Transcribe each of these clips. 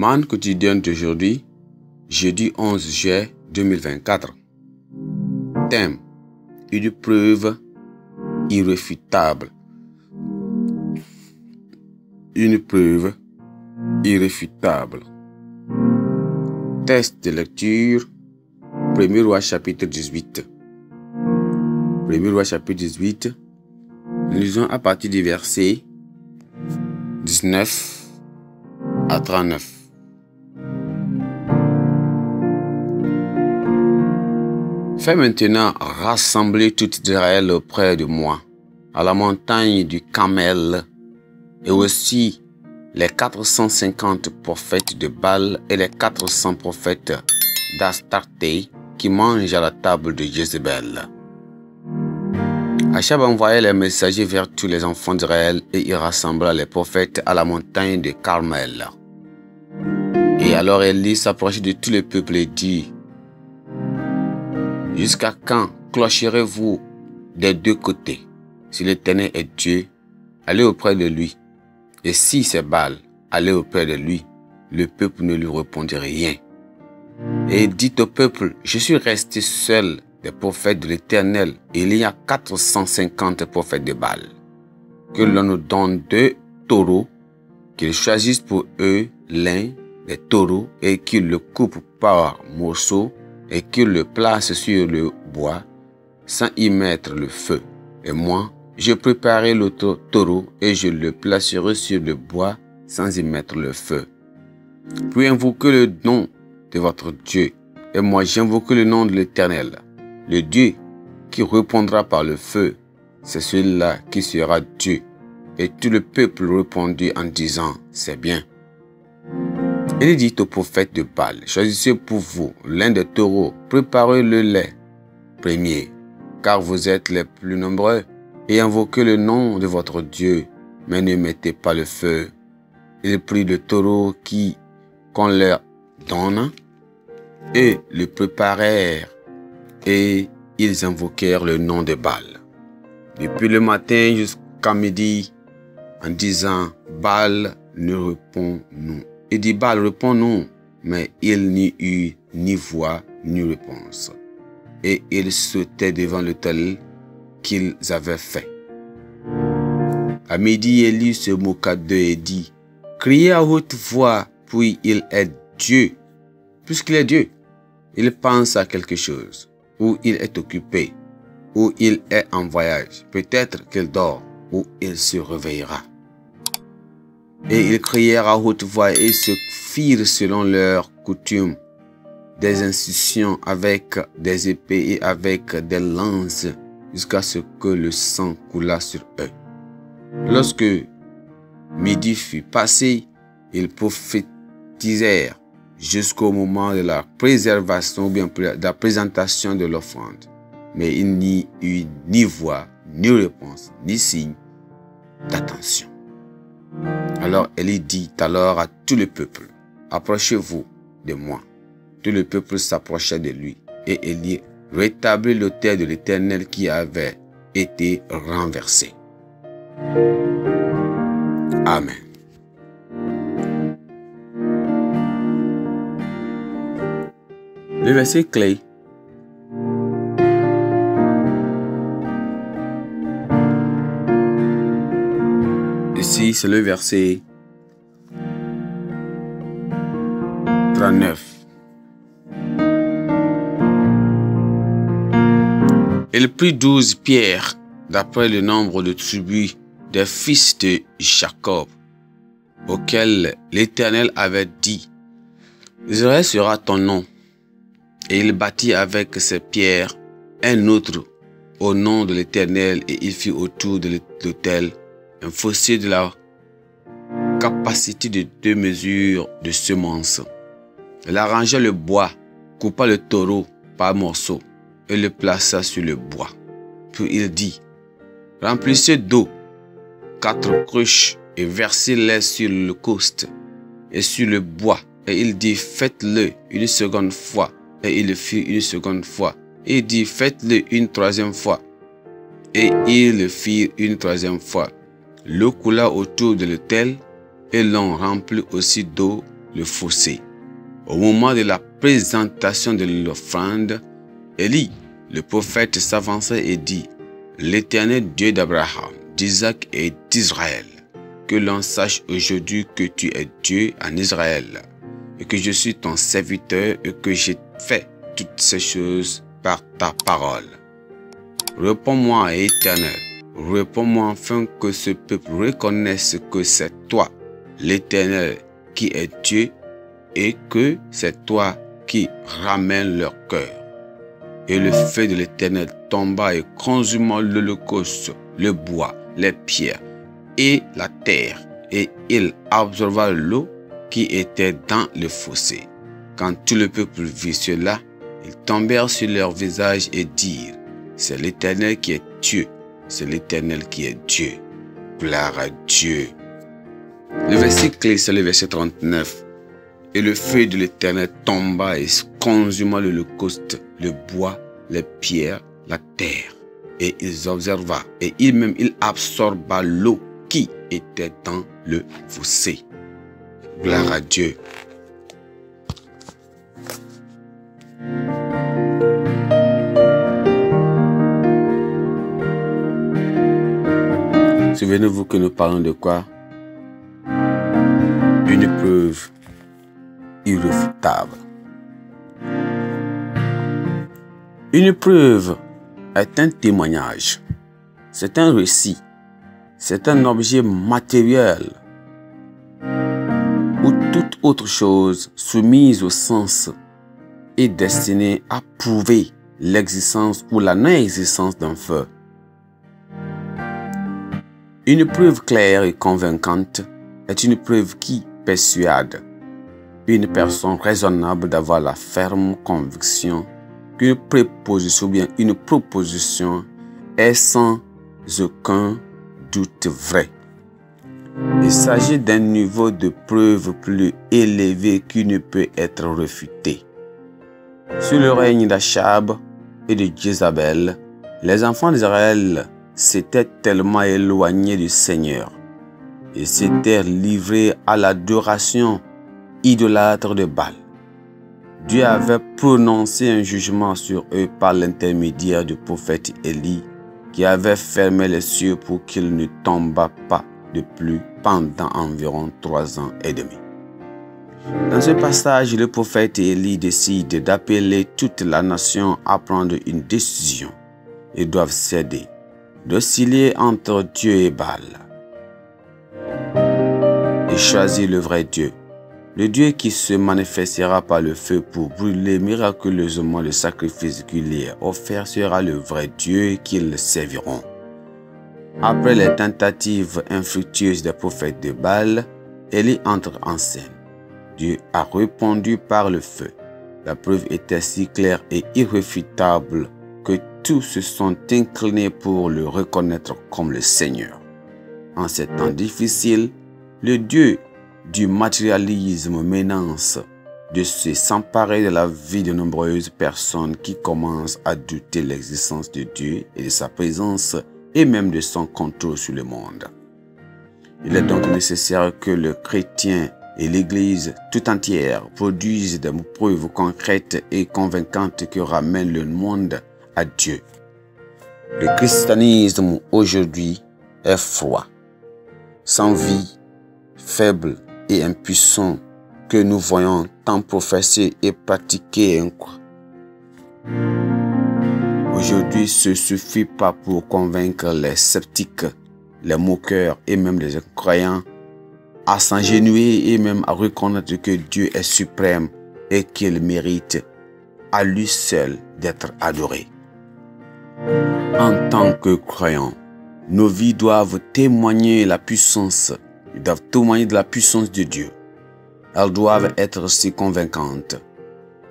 Manne quotidienne d'aujourd'hui, jeudi 11 juillet 2024. Thème: une preuve irréfutable. Une preuve irréfutable. Texte de lecture: 1er Roi chapitre 18. 1er Roi chapitre 18. Nous lisons à partir du verset 19 à 39. Fais maintenant rassembler tout Israël auprès de moi, à la montagne du Carmel, et aussi les 450 prophètes de Baal et les 400 prophètes d'Astarté qui mangent à la table de Jézabel. Achab envoya les messagers vers tous les enfants d'Israël et il rassembla les prophètes à la montagne de Carmel. Et alors Élie s'approcha de tout le peuple et dit: jusqu'à quand clocherez-vous des deux côtés? Si l'Éternel est Dieu, allez auprès de lui. Et si c'est Baal, allez auprès de lui. Le peuple ne lui répondit rien. Et dit au peuple: je suis resté seul des prophètes de l'Éternel, et il y a 450 prophètes de Baal. Que l'on nous donne 2 taureaux, qu'ils choisissent pour eux l'un des taureaux, et qu'ils le coupent par morceaux, et qu'il le place sur le bois sans y mettre le feu. Et moi, je préparerai l'autre taureau et je le placerai sur le bois sans y mettre le feu. Puis invoquez le nom de votre Dieu, et moi j'invoquerai le nom de l'Éternel. Le Dieu qui répondra par le feu, c'est celui-là qui sera Dieu. Et tout le peuple répondit en disant: c'est bien. Il dit au prophète de Baal: choisissez pour vous l'un des taureaux, préparez-le les premiers, car vous êtes les plus nombreux, et invoquez le nom de votre Dieu, mais ne mettez pas le feu. Il prit le taureau qu'on leur donne, et le préparèrent, et ils invoquèrent le nom de Baal. Depuis le matin jusqu'à midi, en disant: Baal ne répond-nous. Il dit: Baal, réponds-nous. Mais il n'y eut ni voix ni réponse. Et ils sautaient devant l'autel qu'ils avaient fait. À midi, Élie se moqua d'eux et dit: criez à haute voix, puis il est Dieu. Puisqu'il est Dieu, il pense à quelque chose, ou il est occupé, ou il est en voyage. Peut-être qu'il dort, ou il se réveillera. Et ils crièrent à haute voix et se firent selon leur coutume des incisions avec des épées et avec des lances jusqu'à ce que le sang coulât sur eux. Lorsque midi fut passé, ils prophétisèrent jusqu'au moment de la préservation ou bien de la présentation de l'offrande. Mais il n'y eut ni voix, ni réponse, ni signe d'attention. Alors Élie dit alors à tout le peuple: approchez-vous de moi. Tout le peuple s'approcha de lui, et Élie rétablit l'autel de l'Éternel qui avait été renversé. Amen. Le verset clé. Ici, c'est le verset 39. Il prit 12 pierres, d'après le nombre de tribus des fils de Jacob, auxquels l'Éternel avait dit: Israël sera ton nom. Et il bâtit avec ces pierres un autre au nom de l'Éternel, et il fit autour de l'autel un fossé de la capacité de 2 mesures de semences. Il arrangea le bois, coupa le taureau par morceaux et le plaça sur le bois. Puis il dit: remplissez d'eau 4 cruches et versez-les sur le coste et sur le bois. Et il dit: faites-le une seconde fois. Et il le fit une seconde fois. Et il dit: faites-le une troisième fois. Et ils le firent une troisième fois. L'eau coula autour de l'autel, et l'on remplit aussi d'eau le fossé. Au moment de la présentation de l'offrande, Élie, le prophète, s'avançait et dit: L'Éternel Dieu d'Abraham, d'Isaac et d'Israël, que l'on sache aujourd'hui que tu es Dieu en Israël, et que je suis ton serviteur et que j'ai fait toutes ces choses par ta parole. Réponds-moi, Éternel, réponds-moi afin que ce peuple reconnaisse que c'est toi, l'Éternel, qui est Dieu, et que c'est toi qui ramènes leur cœur. Et le feu de l'Éternel tomba et consuma l'holocauste, le bois, les pierres et la terre, et il absorba l'eau qui était dans le fossé. Quand tout le peuple vit cela, ils tombèrent sur leur visage et dirent: C'est l'Éternel qui est Dieu, c'est l'Éternel qui est Dieu. Gloire à Dieu. Le verset clé, c'est le verset 39. Et le feu de l'Éternel tomba et consuma l'holocauste, le bois, les pierres, la terre. Et ils observa, et il absorba l'eau qui était dans le fossé. Gloire à Dieu. Souvenez-vous que nous parlons de quoi? Une preuve irréfutable. Une preuve est un témoignage, c'est un récit, c'est un objet matériel ou toute autre chose soumise au sens est destinée à prouver l'existence ou la non-existence d'un fait. Une preuve claire et convaincante est une preuve qui persuade une personne raisonnable d'avoir la ferme conviction qu'une préposition ou bien une proposition est sans aucun doute vraie. Il s'agit d'un niveau de preuve plus élevé qui ne peut être réfuté. Sous le règne d'Achab et de Jézabel, les enfants d'Israël s'étaient tellement éloignés du Seigneur et s'étaient livrés à l'adoration idolâtre de Baal. Dieu avait prononcé un jugement sur eux par l'intermédiaire du prophète Élie, qui avait fermé les cieux pour qu'il ne tombât pas de pluie pendant environ 3 ans et demi. Dans ce passage, le prophète Élie décide d'appeler toute la nation à prendre une décision. Ils doivent céder, d'osciller entre Dieu et Baal, et choisir le vrai Dieu, le Dieu qui se manifestera par le feu pour brûler miraculeusement le sacrifice qui lui est offert sera le vrai Dieu qu'ils serviront. Après les tentatives infructueuses des prophètes de Baal, Élie entre en scène. Dieu a répondu par le feu. La preuve était si claire et irréfutable que tous se sont inclinés pour le reconnaître comme le Seigneur. En ces temps difficiles, le Dieu du matérialisme menace de s'emparer de la vie de nombreuses personnes qui commencent à douter de l'existence de Dieu et de sa présence et même de son contrôle sur le monde. Il est donc nécessaire que le chrétien et l'Église tout entière produisent des preuves concrètes et convaincantes qui ramènent le monde à Dieu. Le christianisme aujourd'hui est froid, sans vie, faible et impuissant que nous voyons tant professer et pratiquer un croix. Aujourd'hui, ce ne suffit pas pour convaincre les sceptiques, les moqueurs et même les incroyants à s'agenouiller et même à reconnaître que Dieu est suprême et qu'il mérite à lui seul d'être adoré. En tant que croyants, nos vies doivent témoigner la puissance. Ils doivent témoigner de la puissance de Dieu. Elles doivent être si convaincantes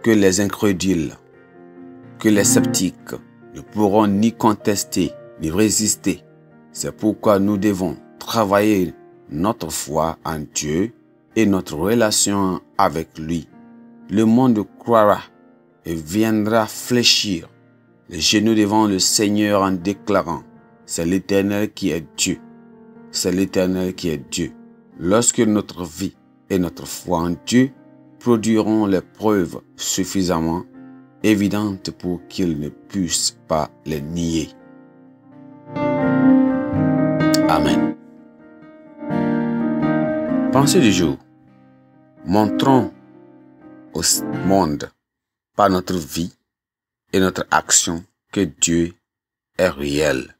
que les incrédules, que les sceptiques ne pourront ni contester ni résister. C'est pourquoi nous devons travailler notre foi en Dieu et notre relation avec lui. Le monde croira et viendra fléchir les genoux devant le Seigneur en déclarant: c'est l'Éternel qui est Dieu. C'est l'Éternel qui est Dieu. Lorsque notre vie et notre foi en Dieu produiront les preuves suffisamment évidentes pour qu'ils ne puissent pas les nier. Amen. Pensée du jour. Montrons au monde par notre vie et notre action que Dieu est réel.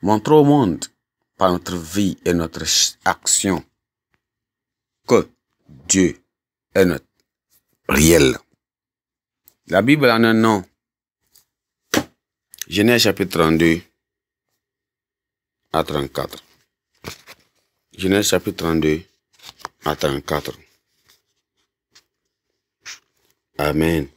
Montrons au monde par notre vie et notre action que Dieu est notre réel. La Bible en un nom. Genèse chapitre 32 à 34. Genèse chapitre 32 à 34. Amen.